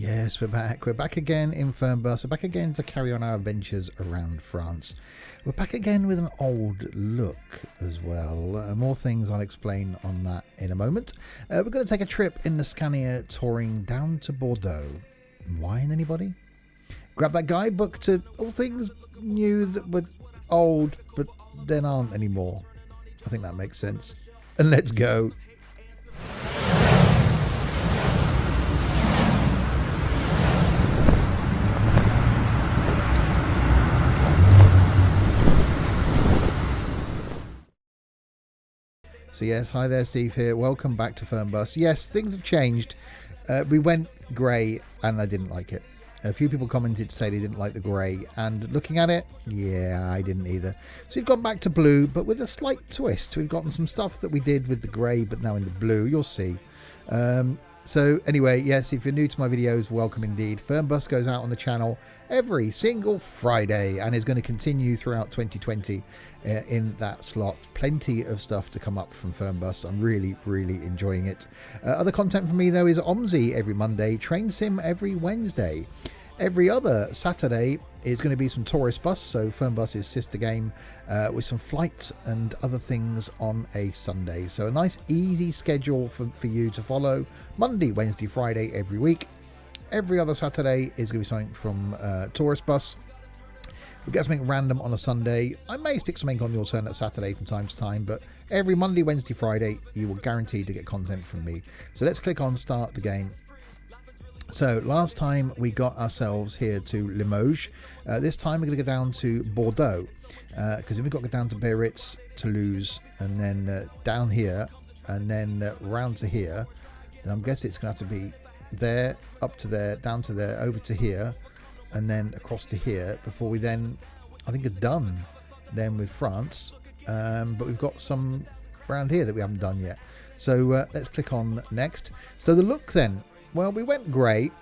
Yes, we're back. We're back again in Fernbus. We're back again to carry on our adventures around France. We're back again with an old look as well. More things I'll explain on that in a moment. We're going to take a trip in the Scania Touring down to Bordeaux. Wine, anybody? Grab that guidebook to all things new that were old but then aren't anymore. I think that makes sense. And let's go. So yes, hi there, Steve here. Welcome back to Fernbus. Yes, things have changed. We went grey and I didn't like it. A few people commented to say they didn't like the grey, and looking at it, yeah, I didn't either. So we've gone back to blue, but with a slight twist. We've gotten some stuff that we did with the grey, but now in the blue. You'll see. So anyway, yes, if you're new to my videos, welcome indeed. Fernbus goes out on the channel every single Friday and is going to continue throughout 2020 in that slot. Plenty of stuff to come up from Fernbus. I'm really enjoying it. Other content from me though is OMSI every Monday, Train Sim every Wednesday. Every other Saturday is going to be some Tourist Bus, so Fernbus's sister game, with some flights and other things on a Sunday. So a nice easy schedule for you to follow. Monday, Wednesday, Friday every week. Every other Saturday is going to be something from Tourist Bus. We get something random on a Sunday. I may stick something on the alternate Saturday from time to time, but every Monday, Wednesday, Friday, you will guaranteed to get content from me. So let's click on Start the Game. So last time we got ourselves here to Limoges. This time we're going to go down to Bordeaux, because if we've got to go down to Biarritz, Toulouse, and then down here, and then round to here, then I'm guessing it's going to have to be there, up to there, down to there, over to here, and then across to here before we then, I think, are done then with France. But we've got some around here that we haven't done yet. So let's click on next. So the look then. Well, we went grey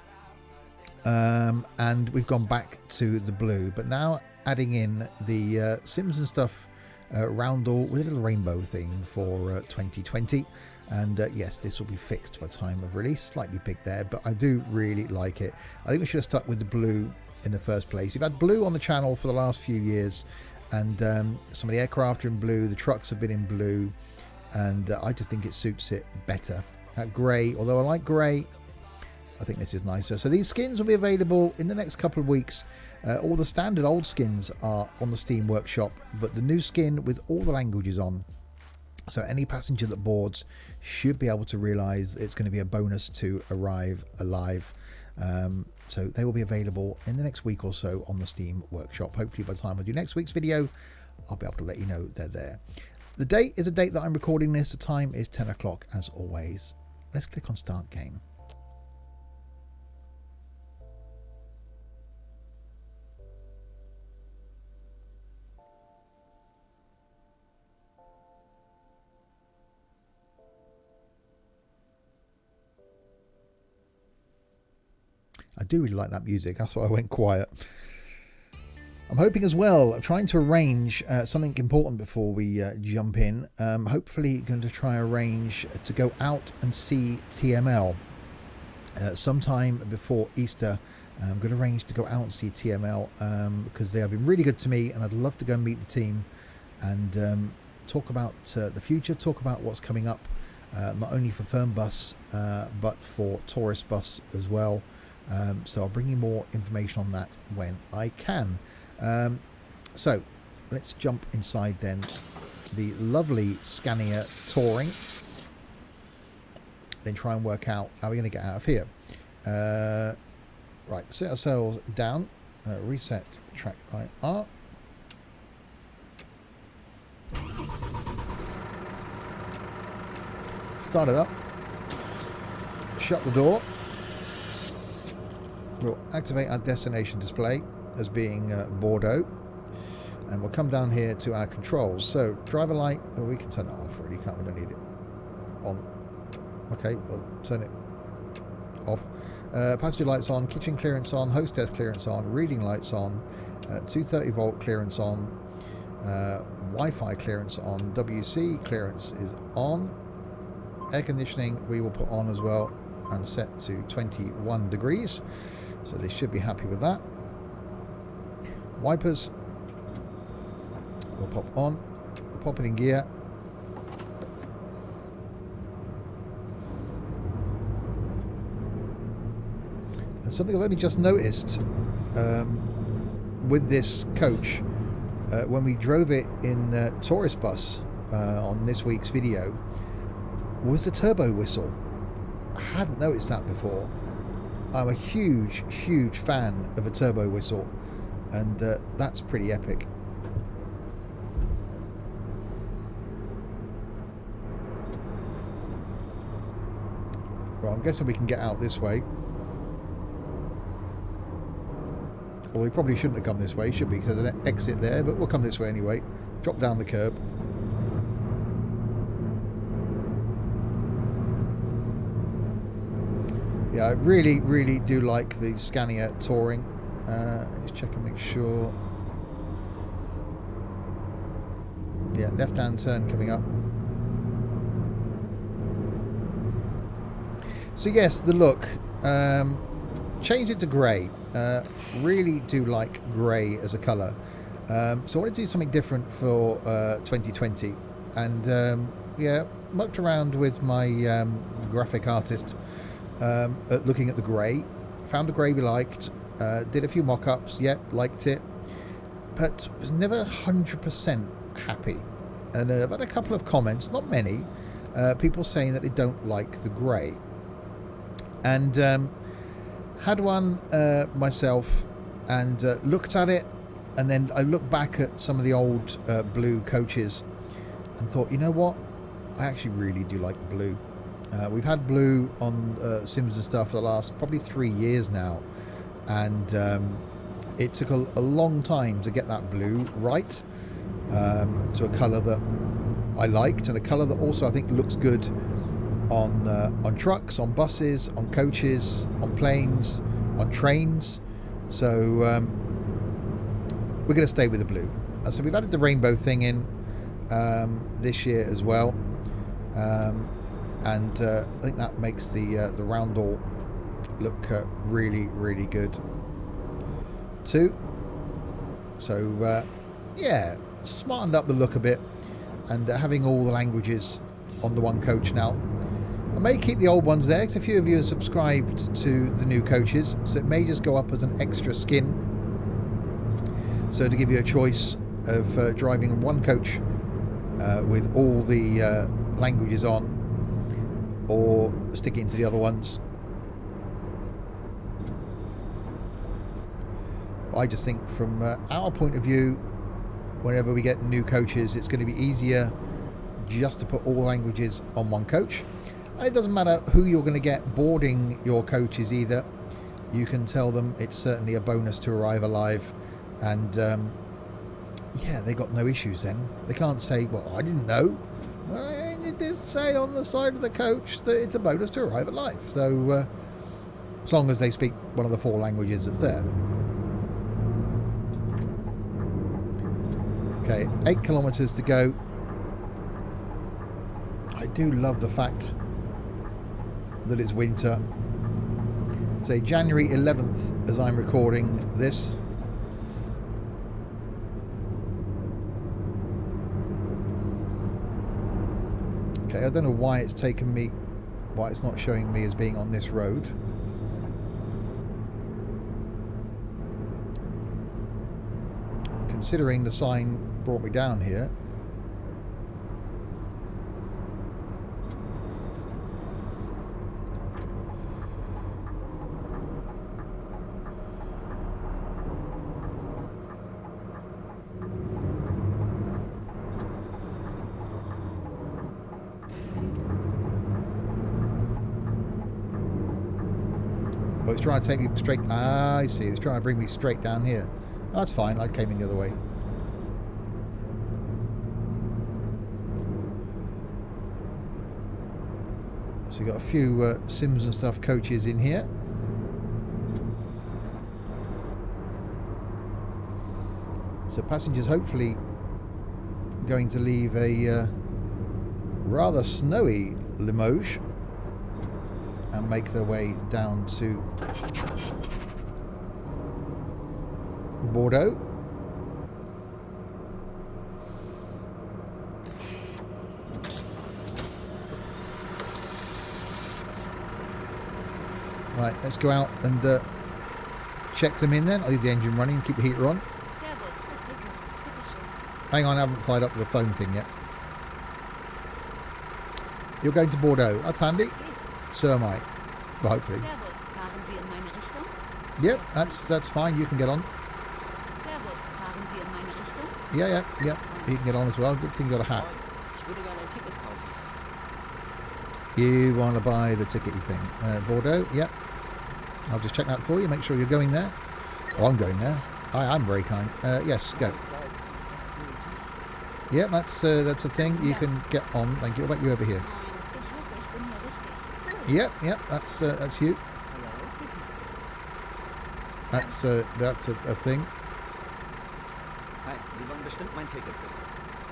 and we've gone back to the blue, but now adding in the Sims and stuff roundel with a little rainbow thing for 2020. And yes, this will be fixed by time of release. Slightly big there, but I do really like it. I think we should have stuck with the blue in the first place. You've had blue on the channel for the last few years, and some of the aircraft are in blue, the trucks have been in blue, and I just think it suits it better. Grey, although I like grey, I think this is nicer. So these skins will be available in the next couple of weeks. All the standard old skins are on the Steam Workshop, but the new skin with all the languages on. So any passenger that boards should be able to realise it's going to be a bonus to arrive alive. So they will be available in the next week or so on the Steam Workshop. Hopefully by the time I do next week's video, I'll be able to let you know they're there. The date is a date that I'm recording this. The time is 10 o'clock as always. Let's click on Start Game. I do really like that music. That's why I went quiet. I'm hoping as well, I'm trying to arrange something important before we jump in. Hopefully going to try arrange to go out and see TML sometime before Easter. I'm going to arrange to go out and see TML because they have been really good to me, and I'd love to go and meet the team and talk about the future, talk about what's coming up, not only for Fernbus but for Tourist Bus as well. So I'll bring you more information on that when I can. So let's jump inside then the lovely Scania Touring, then try and work out how we're going to get out of here. Right, set ourselves down, reset track IR. Start it up, shut the door. We'll activate our destination display as being Bordeaux, and we'll come down here to our controls. So driver light, well, we can turn it off really, can't we? Don't need it on. Okay, we'll turn it off. Passenger lights on, kitchen clearance on, hostess clearance on, reading lights on, 230 volt clearance on, Wi-Fi clearance on, WC clearance is on, air conditioning we will put on as well. and set to 21 degrees, so they should be happy with that. Wipers will pop on, we'll pop it in gear. And something I've only just noticed with this coach, when we drove it in the tourist bus on this week's video, was the turbo whistle. I hadn't noticed that before. I'm a huge fan of a turbo whistle, and that's pretty epic. Well, I'm guessing we can get out this way. Well, we probably shouldn't have come this way, should we? Because there's an exit there, but we'll come this way anyway. Drop down the curb. Yeah, I really do like the Scania Touring. Just check and make sure. Yeah, left-hand turn coming up. So yes, the look. Changed it to grey. Really do like grey as a colour. So I want to do something different for 2020. And yeah, mucked around with my graphic artist looking at the grey. Found a grey we liked. Did a few mock-ups. Yep, liked it. But was never 100% happy. And I've had a couple of comments, not many, people saying that they don't like the grey. And had one myself and looked at it, and then I looked back at some of the old blue coaches and thought, you know what, I actually really do like the blue. We've had blue on Sims and stuff for the last probably 3 years now, and it took a long time to get that blue right, to a colour that I liked, and a colour that also I think looks good on trucks, on buses, on coaches, on planes, on trains. So we're going to stay with the blue. So we've added the rainbow thing in this year as well, and I think that makes the roundel look really good too. So yeah, smartened up the look a bit, and having all the languages on the one coach now. I may keep the old ones there because a few of you have subscribed to the new coaches, so it may just go up as an extra skin. So to give you a choice of driving one coach with all the languages on, or sticking to the other ones. I just think from our point of view, whenever we get new coaches, it's going to be easier just to put all languages on one coach. And it doesn't matter who you're going to get boarding your coaches either. You can tell them it's certainly a bonus to arrive alive, and yeah, they got no issues then. They can't say, well, I didn't know. Well, it did say on the side of the coach that it's a bonus to arrive alive. So as long as they speak one of the 4 languages that's there. Okay, 8 kilometers to go. I do love the fact that it's winter. Say January 11th as I'm recording this. Okay, I don't know why it's taken me, why it's not showing me as being on this road. Considering the sign brought me down here. Oh, it's trying to take me straight. Ah, I see. It's trying to bring me straight down here. Oh, that's fine. I came in the other way. So we've got a few Sims and stuff coaches in here. So passengers hopefully going to leave a rather snowy Limoges. and make their way down to Bordeaux. Right, let's go out and check them in then. I'll leave the engine running and keep the heater on. Hang on, I haven't fired up the phone thing yet. You're going to Bordeaux. That's handy. So am I. Well, hopefully. Yep, that's fine. You can get on. Yeah. You can get on as well. Good thing you got a hat. You want to buy the tickety thing. Bordeaux, yep. I'll just check that for you. Make sure you're going there. Oh, I'm going there. I'm very kind. Yes, go. Yeah, that's a thing. You can get on. Thank you. What about you over here? Yep, that's you. That's a thing. Hi, Sie wollen bestimmt mein Ticket sehen.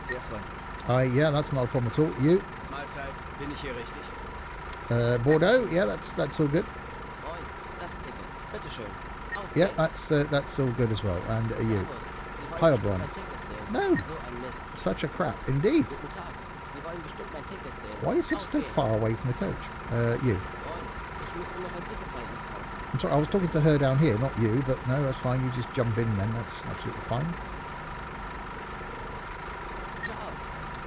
Sehr freundlich. Yeah, that's not a problem at all. You? Mahlzeit, bin ich hier richtig? Bordeaux, yeah, that's all good. Moin, das Ticket. Bitte schön. Auf Yeah, geht's. that's all good as well. And you? Servus. Sie wollen Hi, bestimmt O'Brien. mein Ticket sehen. No. So ein Mist. Such a crap, indeed. Guten Tag. Sie wollen bestimmt mein Ticket sehen. Why are you so Auf still geht's. far away from the coach? You? Moin, ich müsste noch ein Ticket bei Ihnen kaufen. I'm sorry, I was talking to her down here, not you, but no, that's fine. You just jump in then. That's absolutely fine. Ciao.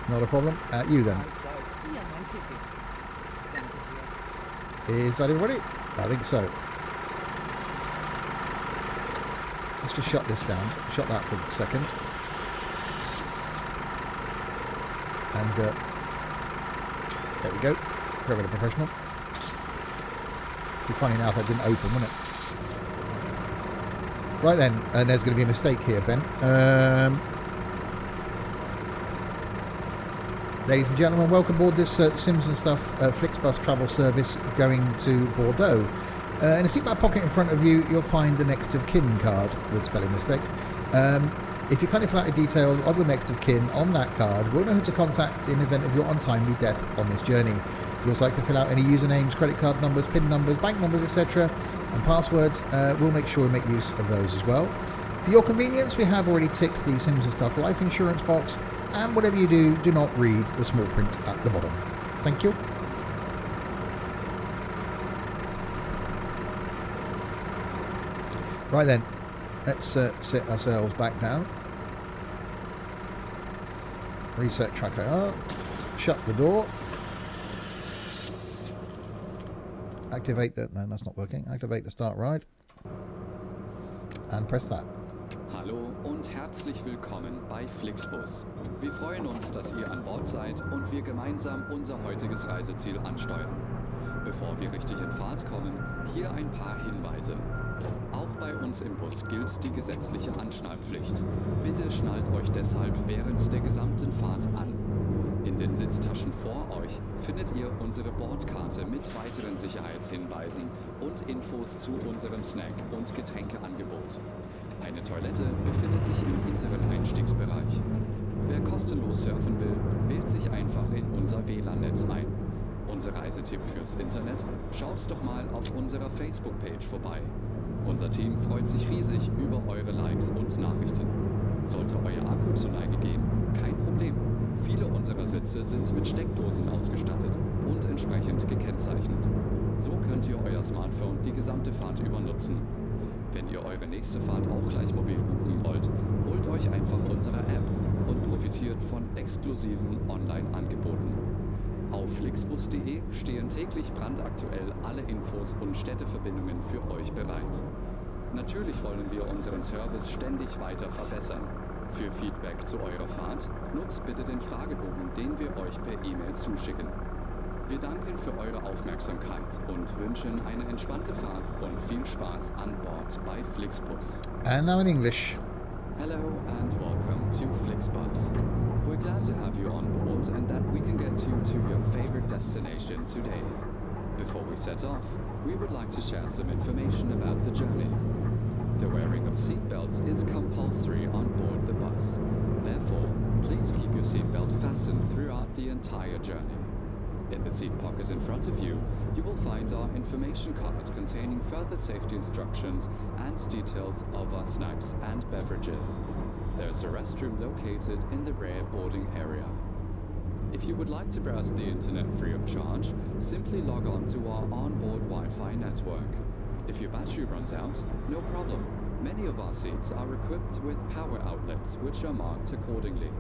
Not a problem. You then? Mahlzeit. Hier mein Ticket. Danke sehr. Is that everybody? I think so. Let's just shut this down. Shut that for a second. And there we go. Very professional. Be funny now if that didn't open, wouldn't it? Right then, and there's going to be a mistake here, Ben. Ladies and gentlemen, welcome aboard this Sims and Stuff Flixbus travel service going to Bordeaux. In a seatback pocket in front of you, you'll find the next of kin card with spelling mistake. If you kindly fill out the details of the next of kin on that card, we'll know who to contact in event of your untimely death on this journey. If you'd also like to fill out any usernames, credit card numbers, PIN numbers, bank numbers, etc. and passwords, we'll make sure we make use of those as well. For your convenience, we have already ticked the Sims and Stuff life insurance box, and whatever you do, do not read the small print at the bottom. Thank you. Right then, let's sit ourselves back down. Reset track AR. Shut the door. Activate the... No, that's not working. Activate the start ride. And press that. Hallo und herzlich willkommen bei Flixbus. Wir freuen uns, dass ihr an Bord seid und wir gemeinsam unser heutiges Reiseziel ansteuern. Bevor wir richtig in Fahrt kommen, hier ein paar Hinweise. Auch bei uns im Bus gilt die gesetzliche Anschnallpflicht. Bitte schnallt euch deshalb während der gesamten Fahrt an. In den Sitztaschen vor euch findet ihr unsere Bordkarte mit weiteren Sicherheitshinweisen und Infos zu unserem Snack- und Getränkeangebot. Eine Toilette befindet sich im hinteren Einstiegsbereich. Wer kostenlos surfen will, wählt sich einfach in unser WLAN-Netz ein. Unser Reisetipp fürs Internet? Schaut doch mal auf unserer Facebook-Page vorbei. Unser Team freut sich riesig über eure Likes und Nachrichten. Sollte euer Akku zur Neige gehen, kein Problem. Viele unserer Sitze sind mit Steckdosen ausgestattet und entsprechend gekennzeichnet. So könnt ihr euer Smartphone die gesamte Fahrt über nutzen. Wenn ihr eure nächste Fahrt auch gleich mobil buchen wollt, holt euch einfach unsere App und profitiert von exklusiven Online-Angeboten. Auf flixbus.de stehen täglich brandaktuell alle Infos und Städteverbindungen für euch bereit. Natürlich wollen wir unseren Service ständig weiter verbessern. Für Feedback zu eurer Fahrt nutzt bitte den Fragebogen, den wir euch per E-Mail zuschicken. Wir danken für eure Aufmerksamkeit und wünschen eine entspannte Fahrt und viel Spaß an Bord bei Flixbus. And now in English. Hello and welcome to Flixbus. We're glad to have you on board and that we can get you to your favorite destination today. Before we set off, we would like to share some information about the journey. The wearing of seatbelts is compulsory on board the bus. Therefore, please keep your seatbelt fastened throughout the entire journey. In the seat pocket in front of you, you will find our information card containing further safety instructions and details of our snacks and beverages. There's a restroom located in the rear boarding area. If you would like to browse the internet free of charge, simply log on to our onboard Wi-Fi network. If your battery runs out, no problem. Many of our seats are equipped with power outlets, which are marked accordingly.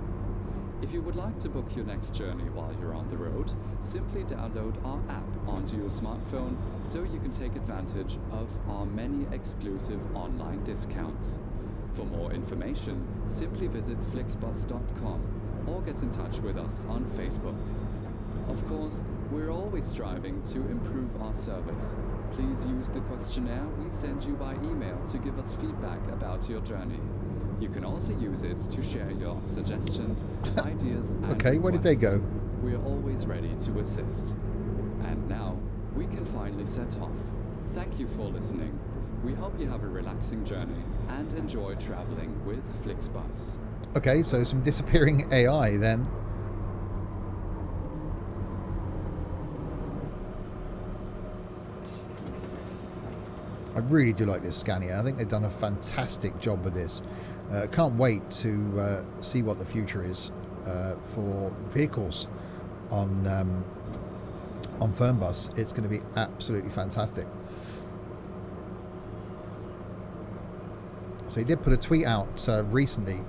If you would like to book your next journey while you're on the road, simply download our app onto your smartphone so you can take advantage of our many exclusive online discounts. For more information, simply visit flixbus.com or get in touch with us on Facebook. Of course, we're always striving to improve our service. Please use the questionnaire we send you by email to give us feedback about your journey. You can also use it to share your suggestions, ideas, and okay, where did they go? We are always ready to assist. And now, we can finally set off. Thank you for listening. We hope you have a relaxing journey and enjoy traveling with Flixbus. Okay, so some disappearing AI then. I really do like this Scania. I think they've done a fantastic job with this. Can't wait to see what the future is for vehicles on Fernbus. It's going to be absolutely fantastic. So he did put a tweet out recently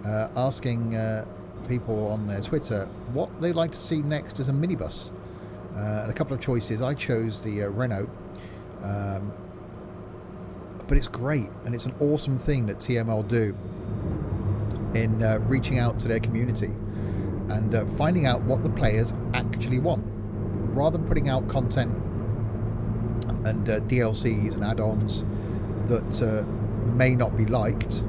asking people on their Twitter what they'd like to see next as a minibus. And a couple of choices. I chose the Renault. But it's great, and it's an awesome thing that TML do in reaching out to their community and finding out what the players actually want, rather than putting out content and DLCs and add-ons that may not be liked,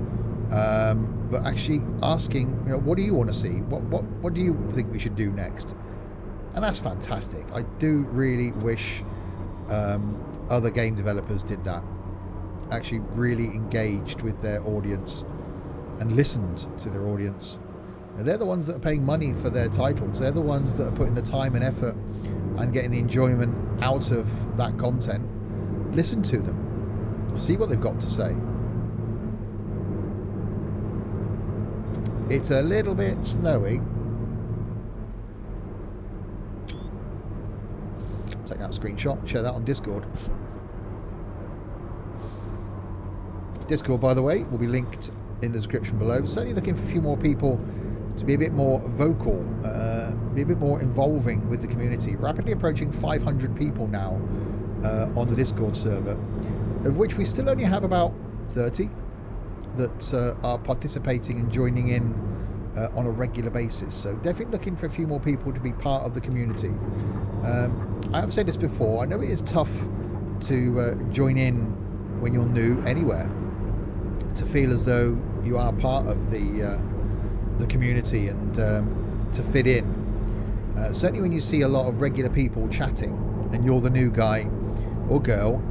but actually asking, what do you want to see? What do you think we should do next? And that's fantastic. I do really wish other game developers did that. Actually really engaged with their audience and listened to their audience. Now, they're the ones that are paying money for their titles. They're the ones that are putting the time and effort and getting the enjoyment out of that content. Listen to them. See what they've got to say. It's a little bit snowy. Take that screenshot, share that on Discord. Discord, by the way, will be linked in the description below. Certainly looking for a few more people to be a bit more vocal, be a bit more involving with the community. Rapidly approaching 500 people now on the Discord server, of which we still only have about 30 that are participating and joining in on a regular basis. So definitely looking for a few more people to be part of the community. I have said this before, I know it is tough to join in when you're new anywhere, to feel as though you are part of the community and to fit in. Certainly when you see a lot of regular people chatting and you're the new guy or girl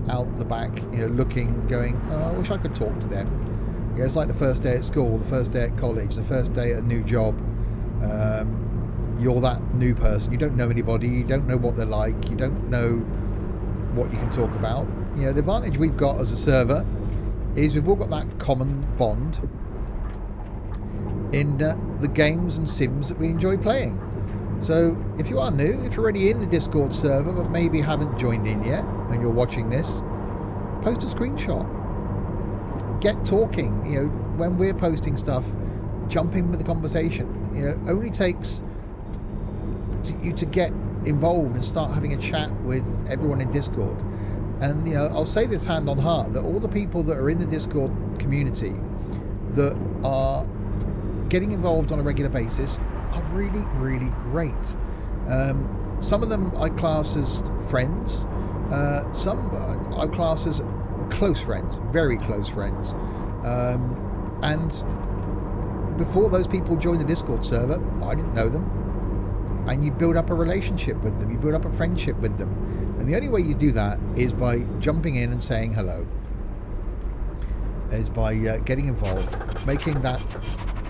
out the back, looking, going, oh, I wish I could talk to them. It's like the first day at school, the first day at college, the first day at a new job. You're that new person. You don't know anybody. You don't know what they're like. You don't know what you can talk about. The advantage we've got as a server is we've all got that common bond in the games and sims that we enjoy playing. So if you are new, if you're already in the Discord server but maybe haven't joined in yet and you're watching this, post a screenshot. Get talking. When we're posting stuff, jump in with the conversation. It only takes you to get involved and start having a chat with everyone in Discord. And I'll say this hand on heart, that all the people that are in the Discord community that are getting involved on a regular basis are really, really great. Some of them I class as friends. Some I class as close friends, very close friends. And before those people joined the Discord server, I didn't know them. And you build up a relationship with them. You build up a friendship with them. And the only way you do that is by jumping in and saying hello. Is by getting involved, making that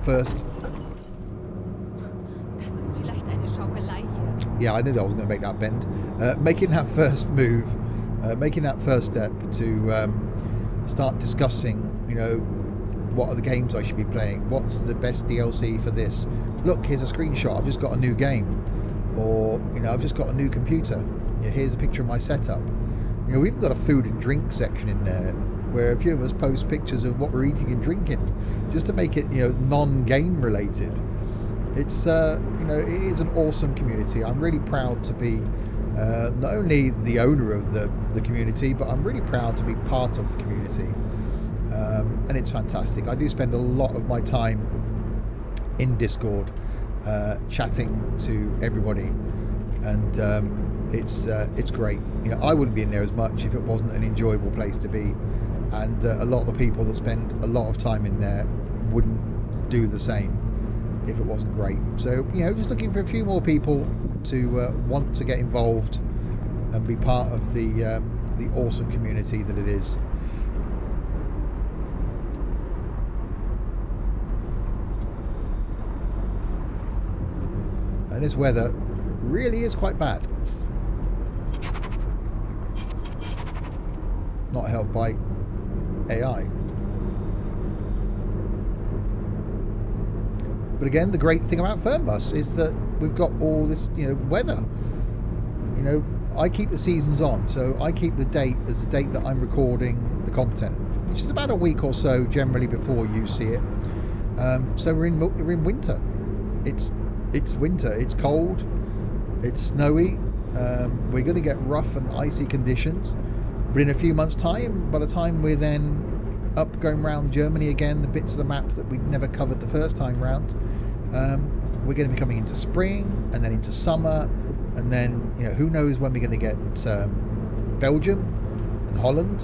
first. Das ist vielleicht eine Schaukelei hier. Yeah, I knew that I was going to make that bend. Making that first move, making that first step to start discussing, what are the games I should be playing? What's the best DLC for this? Look, here's a screenshot. I've just got a new game. Or, I've just got a new computer. Here's a picture of my setup. We've even got a food and drink section in there where a few of us post pictures of what we're eating and drinking just to make it, non-game related. It's, it is an awesome community. I'm really proud to be not only the owner of the community, but I'm really proud to be part of the community. And it's fantastic. I do spend a lot of my time in Discord chatting to everybody, and it's great. I wouldn't be in there as much if it wasn't an enjoyable place to be, and a lot of the people that spend a lot of time in there wouldn't do the same if it wasn't great. So just looking for a few more people to want to get involved and be part of the awesome community that it is. And this weather really is quite bad. Not helped by AI. But again, the great thing about Fernbus is that we've got all this, weather. I keep the seasons on, so I keep the date as the date that I'm recording the content, which is about a week or so generally before you see it. So we're in winter. It's winter. It's cold. It's snowy. We're going to get rough and icy conditions. But in a few months' time, by the time we're then up going around Germany again, the bits of the map that we'd never covered the first time round, we're going to be coming into spring and then into summer, and then who knows when we're going to get Belgium and Holland.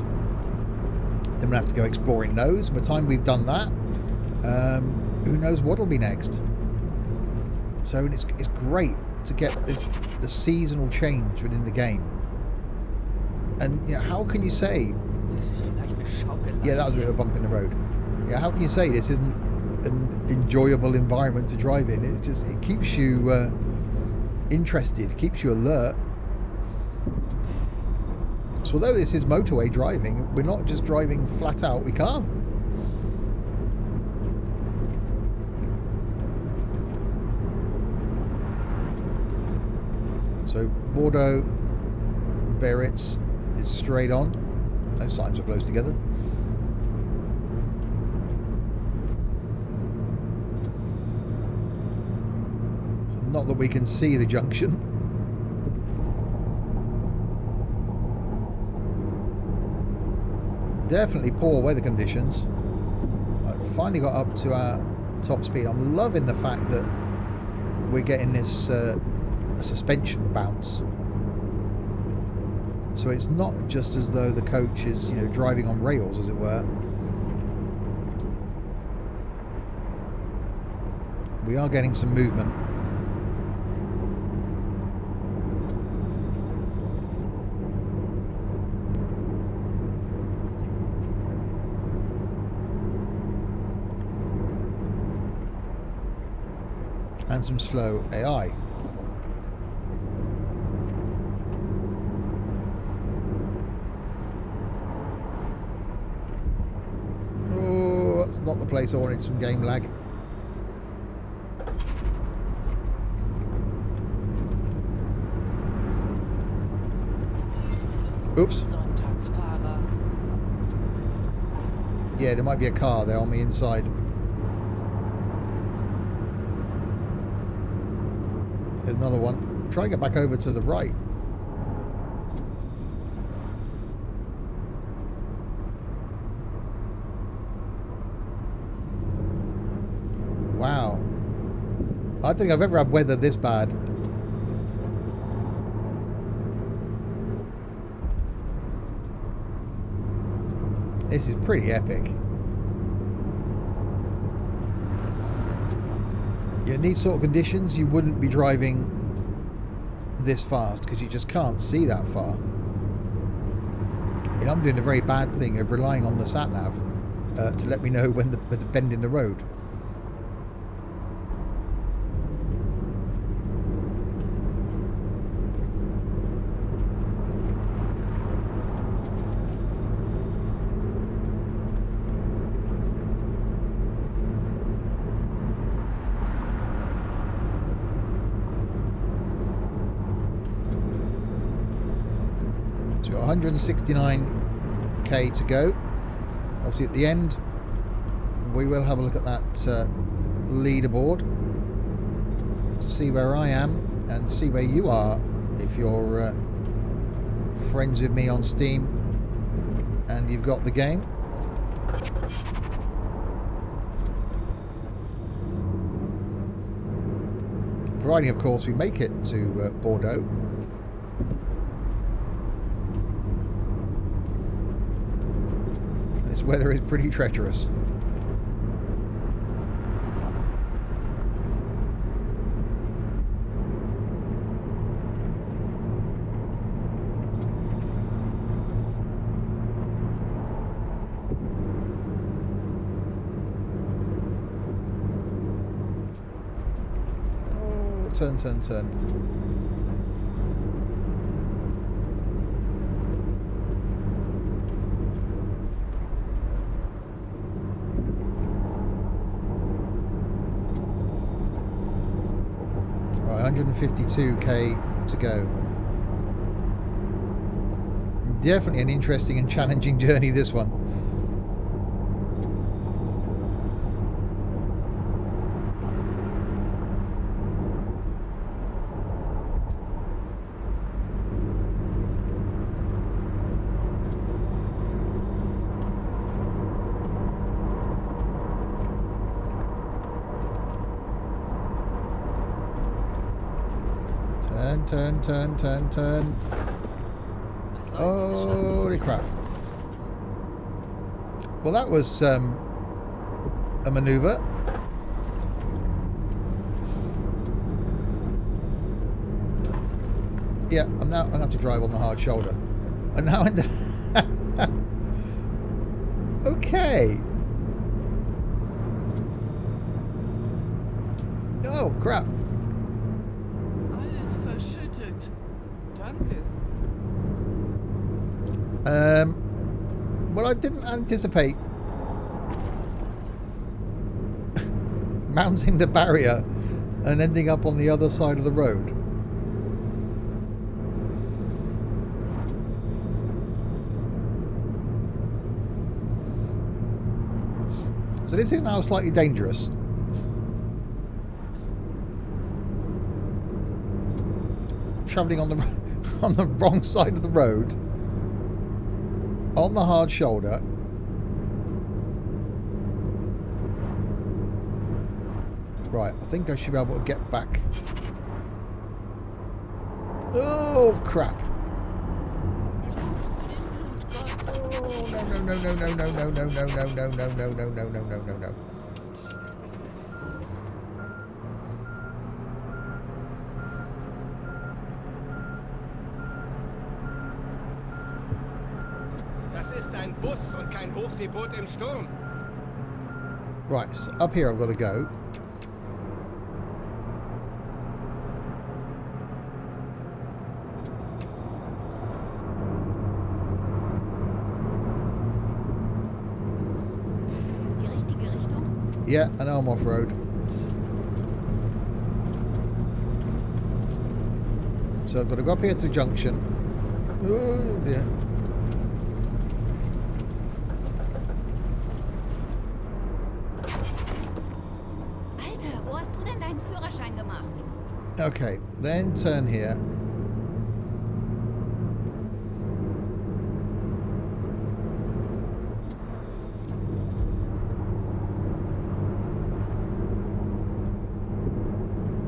Then we'll have to go exploring those. By the time we've done that, who knows what'll be next. So it's great to get the seasonal change within the game. And how can you say? Yeah, that was a bit of a bump in the road. Yeah, how can you say this isn't an enjoyable environment to drive in? It keeps you interested, it keeps you alert. So although this is motorway driving, we're not just driving flat out. We can't. So Bordeaux, Biarritz is straight on. Those signs are close together. Not that we can see the junction. Definitely poor weather conditions. I finally got up to our top speed. I'm loving the fact that we're getting this suspension bounce. So it's not just as though the coach is, driving on rails, as it were. We are getting some movement. And some slow AI. Oh, that's not the place I wanted some game lag. Oops. Yeah, there might be a car there on the inside. There's another one. I'm trying to get back over to the right. Wow. I don't think I've ever had weather this bad. This is pretty epic. In these sort of conditions, you wouldn't be driving this fast because you just can't see that far. I'm doing a very bad thing of relying on the sat-nav to let me know when there's a bend in the road. got 169k to go. Obviously at the end we will have a look at that leaderboard, see where I am and see where you are if you're friends with me on Steam and you've got the game. Providing of course we make it to Bordeaux. This weather is pretty treacherous. Turn. Right, 152k to go. Definitely an interesting and challenging journey, this one. Turn. Holy crap. Well, that was a maneuver. Yeah, I'm gonna have to drive on the hard shoulder. And now I'm okay. Oh crap. Well, I didn't anticipate mounting the barrier and ending up on the other side of the road. So this is now slightly dangerous. Travelling on the wrong side of the road, on the hard shoulder. Right, I think I should be able to get back. Oh crap! Oh no. Das ist ein Bus und kein Hochseeboot im Sturm. Right, so up here I've got to go. Ist die richtige Richtung? Yeah, I know I'm off-road. So I've got to go up here to the junction. Oh dear. Okay, then turn here.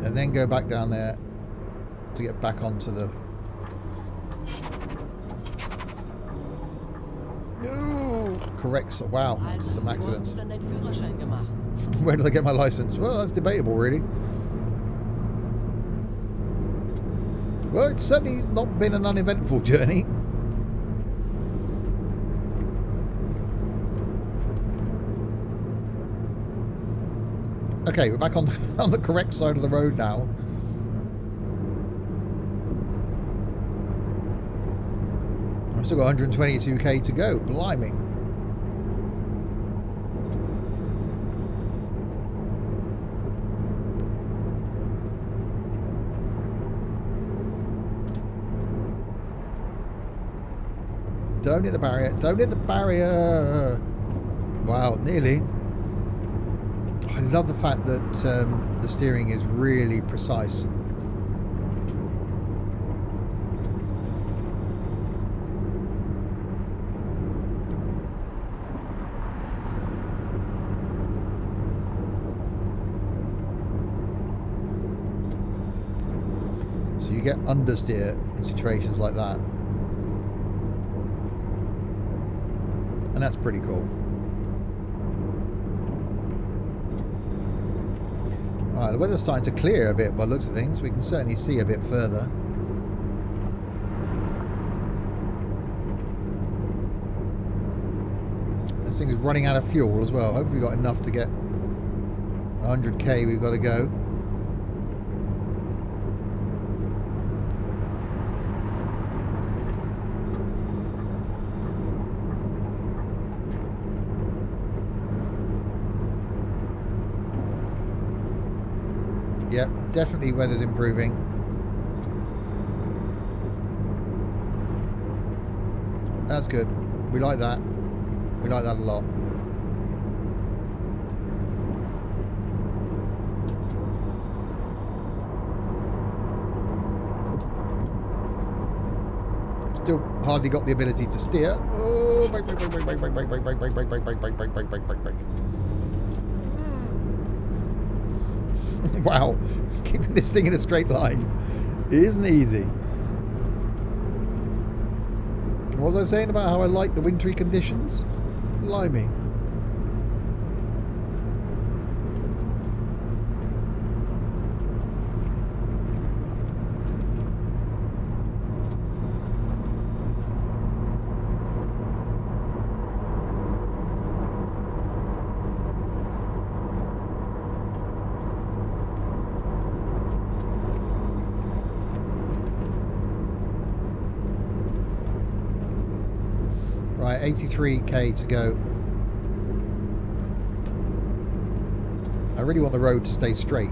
And then go back down there to get back onto the... Ooh, correct. Wow, some accidents. Where did I get my license? Well, that's debatable, really. Well, it's certainly not been an uneventful journey. Okay, we're back on the correct side of the road now. I've still got 122k to go. Blimey. Don't hit the barrier. Don't hit the barrier. Wow, nearly. I love the fact that the steering is really precise. So you get understeer in situations like that. And that's pretty cool. Alright, the weather's starting to clear a bit by the looks of things. We can certainly see a bit further. This thing is running out of fuel as well. Hopefully we've got enough to get 100k. We've got to go. Yep, definitely weather's improving. That's good. We like that. We like that a lot. Still hardly got the ability to steer. Oh, brake, brake, brake, brake, brake, brake, brake, brake, brake, brake, brake, brake, brake, brake, brake, brake, brake, brake. Wow, keeping this thing in a straight line isn't easy. What was I saying about how I like the wintry conditions? Blimey. Right, 83k to go. I really want the road to stay straight.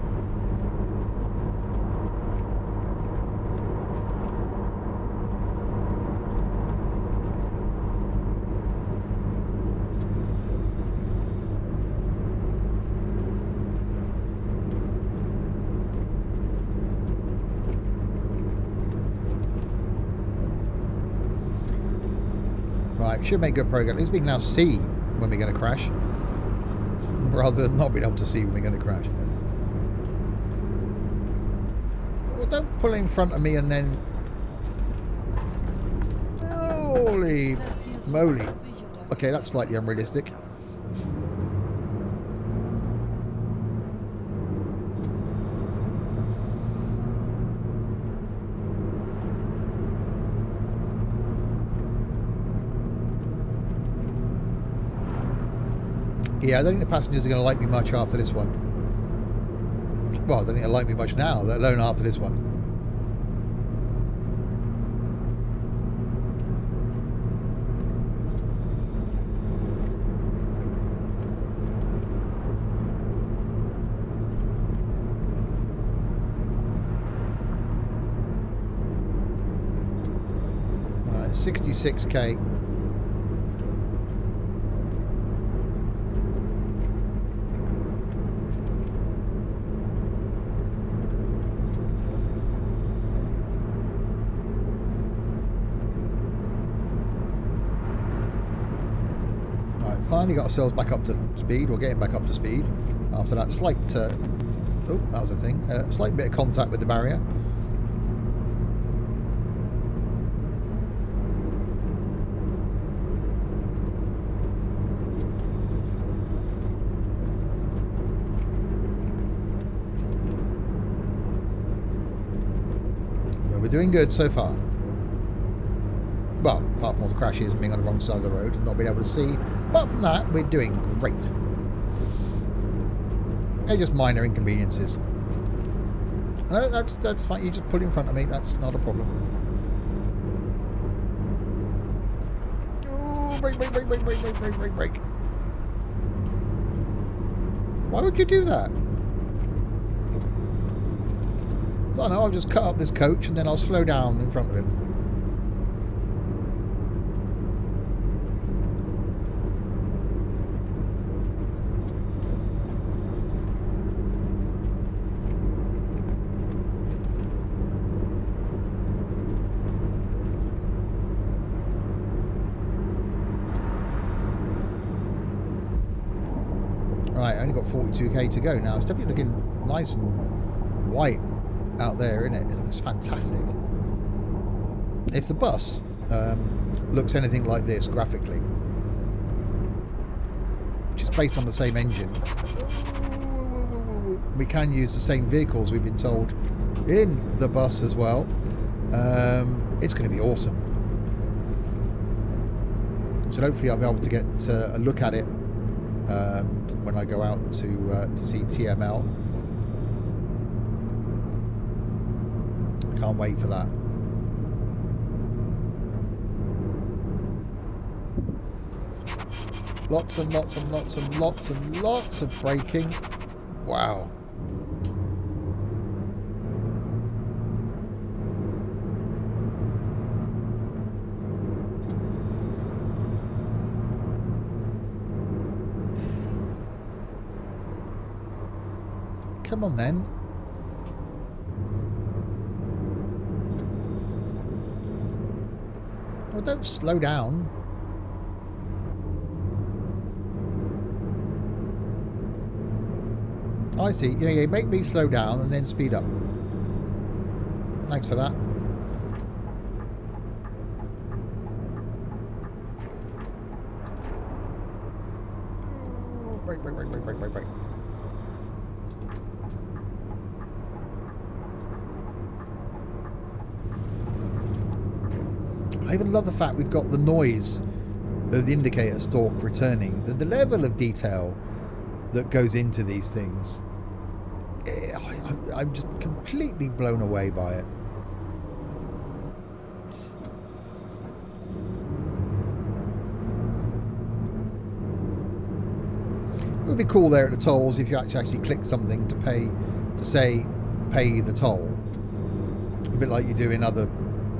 Right, should make good progress. At least we can now see when we're going to crash, rather than not being able to see when we're going to crash. Well, don't pull in front of me and then... Holy moly. Okay, that's slightly unrealistic. Yeah, I don't think the passengers are going to like me much after this one. Well, I don't think they'll like me much now, let alone after this one. All right, 66k. Finally got ourselves back up to speed. We're getting back up to speed after that slight oh, that was a thing, slight bit of contact with the barrier. Well, we're doing good so far. Well, apart from all the crashes and being on the wrong side of the road and not being able to see. Apart from that, we're doing great. They're just minor inconveniences. No, that's fine. You just pull in front of me. That's not a problem. Oh, brake, brake, brake, brake, brake, brake, brake, brake, brake. Why would you do that? So I know I'll just cut up this coach and then I'll slow down in front of him. Right, I only got 42k to go now. It's definitely looking nice and white out there, isn't it? It looks fantastic. If the bus looks anything like this graphically, which is based on the same engine, we can use the same vehicles, we've been told, in the bus as well. It's going to be awesome. So hopefully I'll be able to get a look at it when I go out to see TML. Can't wait for that. Lots and lots and lots and lots and lots of braking. Wow. Come on then. Well, don't slow down. I see. Yeah, make me slow down and then speed up. Thanks for that. Brake, brake, brake, brake, brake, brake, brake. I even love the fact we've got the noise of the indicator stalk returning. The level of detail that goes into these things, I'm just completely blown away by it. It would be cool there at the tolls if you actually click something to pay, to say pay the toll, a bit like you do in other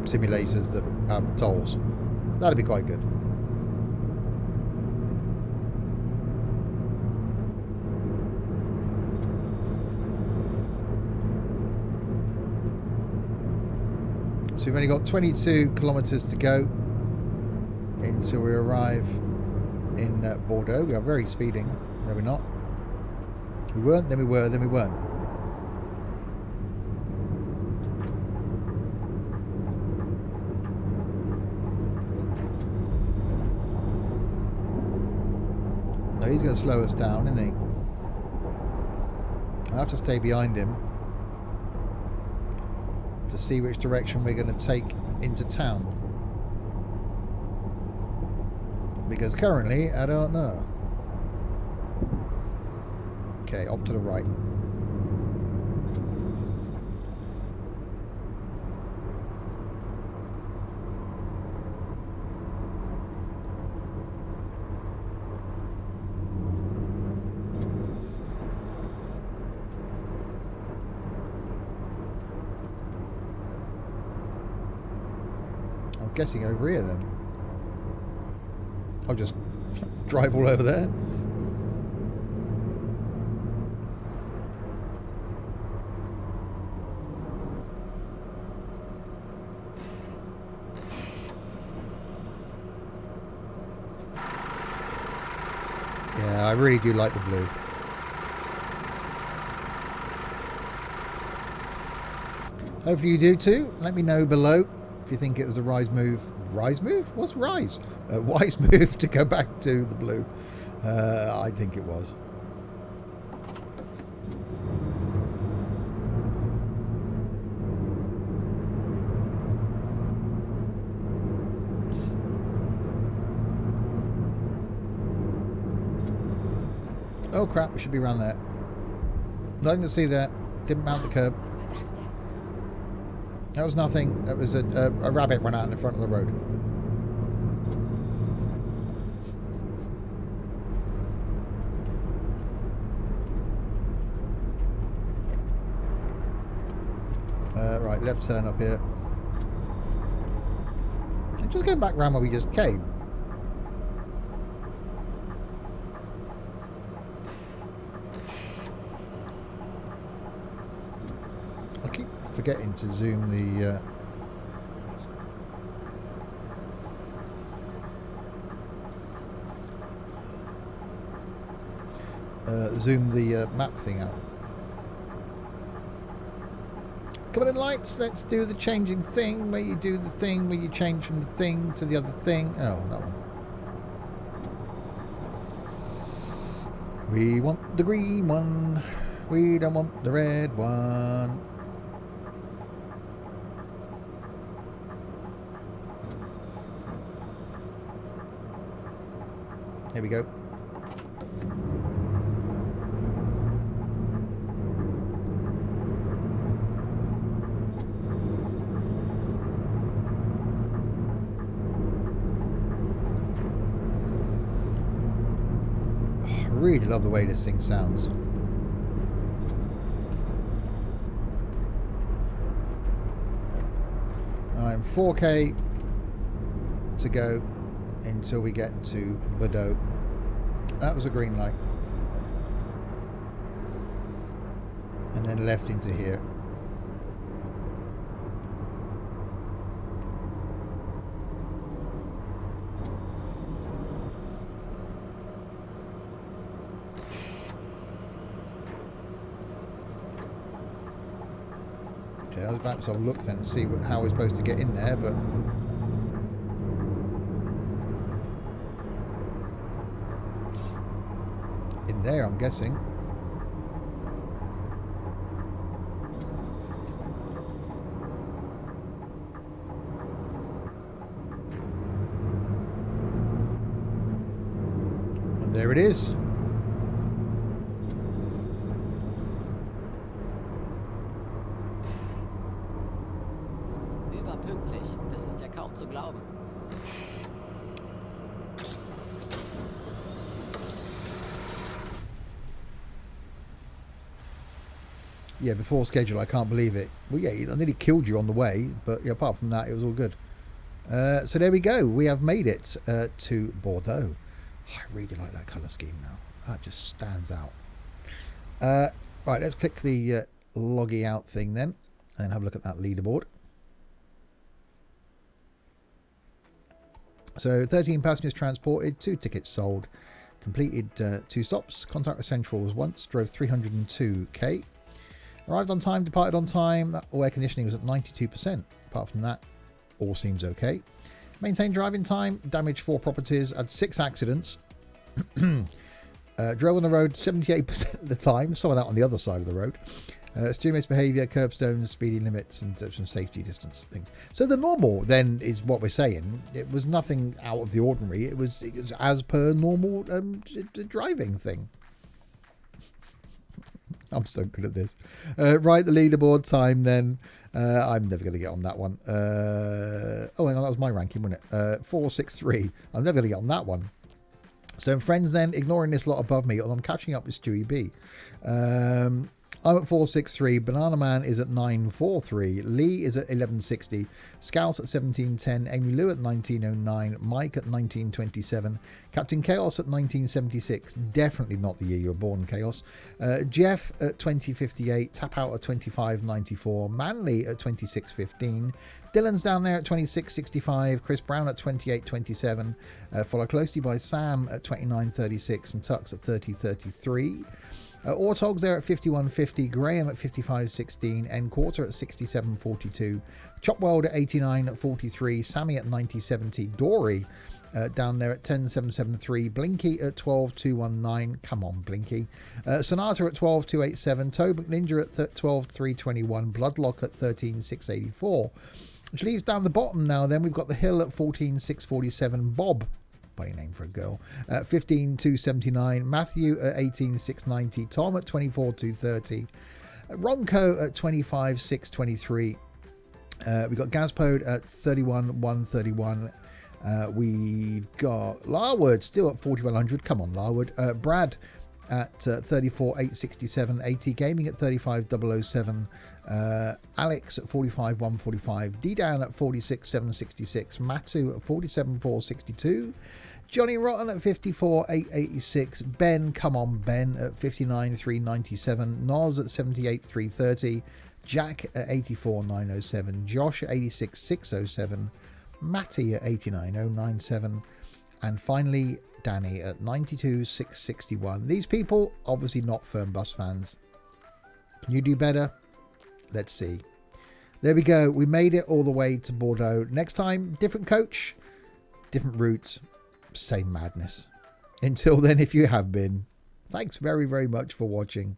simulators that have tolls. That'd be quite good. So we've only got 22 kilometers to go until we arrive in Bordeaux. We are very speeding. No, we're not. We weren't, then we were, then we weren't. No, he's going to slow us down, isn't he? I'll have to stay behind him to see which direction we're going to take into town. Because currently, I don't know. Okay, off to the right. I'm guessing over here then. I'll just drive all over there. Yeah, I really do like the blue. Hopefully you do too. Let me know below if you think it was a wise move. Rise move? What's rise? A wise move to go back to the blue. I think it was. Oh crap, we should be around there. Nothing to see there. Didn't mount the curb. Was war das denn? That was nothing. That was a rabbit went out in the front of the road. Right, left turn up here. And just going back round where we just came. I keep forgetting to zoom the... zoom the map thing out. Come on in, lights. Let's do the changing thing where you do the thing where you change from the thing to the other thing. Oh, that one. We want the green one. We don't want the red one. Here we go. I really love the way this thing sounds. I'm 4K to go until we get to Bordeaux. That was a green light. And then left into here. Okay, I was about to look then and see how we're supposed to get in there, but in there, I'm guessing. And there it is. Überpünktlich. Das ist ja kaum zu glauben. Yeah, before schedule, I can't believe it. Well, yeah, I nearly killed you on the way, but yeah, apart from that, it was all good. So there we go. We have made it to Bordeaux. I really like that colour scheme now. That just stands out. Right, let's click the loggy out thing then, and have a look at that leaderboard. So 13 passengers transported, 2 tickets sold, completed 2 stops, contact with Centrals once, drove 302k. Arrived on time, departed on time. That air conditioning was at 92%. Apart from that, all seems okay. Maintained driving time, damaged 4 properties, had 6 accidents. Drove on the road 78% of the time, some of that on the other side of the road. Steering misbehaviour, curbstones, speeding limits, and some safety distance things. So the normal then is what we're saying. It was nothing out of the ordinary. It was as per normal driving thing. I'm so good at this. Right, the leaderboard time then. I'm never going to get on that one. Oh, hang on, that was my ranking, wasn't it? 463. I'm never going to get on that one. So friends then, ignoring this lot above me, I'm catching up with Stewie B. I'm at 463. Banana Man is at 943. Lee is at 1160. Scouse at 1710. Amy Lou at 1909. Mike at 1927. Captain Chaos at 1976. Definitely not the year you were born, Chaos. Jeff at 2058. Tap Out at 2594. Manly at 2615. Dylan's down there at 2665. Chris Brown at 2827. Followed closely by Sam at 2936 and Tux at 3033. Ortog's there at 51.50, Graham at 55.16, N Quarter at 67.42, Chopweld at 89.43, Sammy at 90.70, Dory down there at 10.773, Blinky at 12.219, come on Blinky, Sonata at 12.287, Toe McNinja at 12.321, Bloodlock at 13.684, which leaves down the bottom now. Then we've got the Hill at 14.647, Bob, funny name for a girl, 15,279. Matthew at 18,690. Tom at 24,230. Ronco at 25,623. We've got Gazpode at 31,131. We've got Larwood still at 4,100. Come on, Larwood. Brad at 34,867. AT Gaming at 35,007. Alex at 45,145. D-Down at 46,766. Matu at 47,462. Johnny Rotten at 54,886. Ben, come on Ben, at 59,397. Noz at 78,330. Jack at 84,907. Josh at 86,607. Matty at 89,097. And finally, Danny at 92,661. These people, obviously not Fernbus fans. Can you do better? Let's see. There we go. We made it all the way to Bordeaux. Next time, different coach, different route, same madness. Until then, if you have been, thanks very, very much for watching.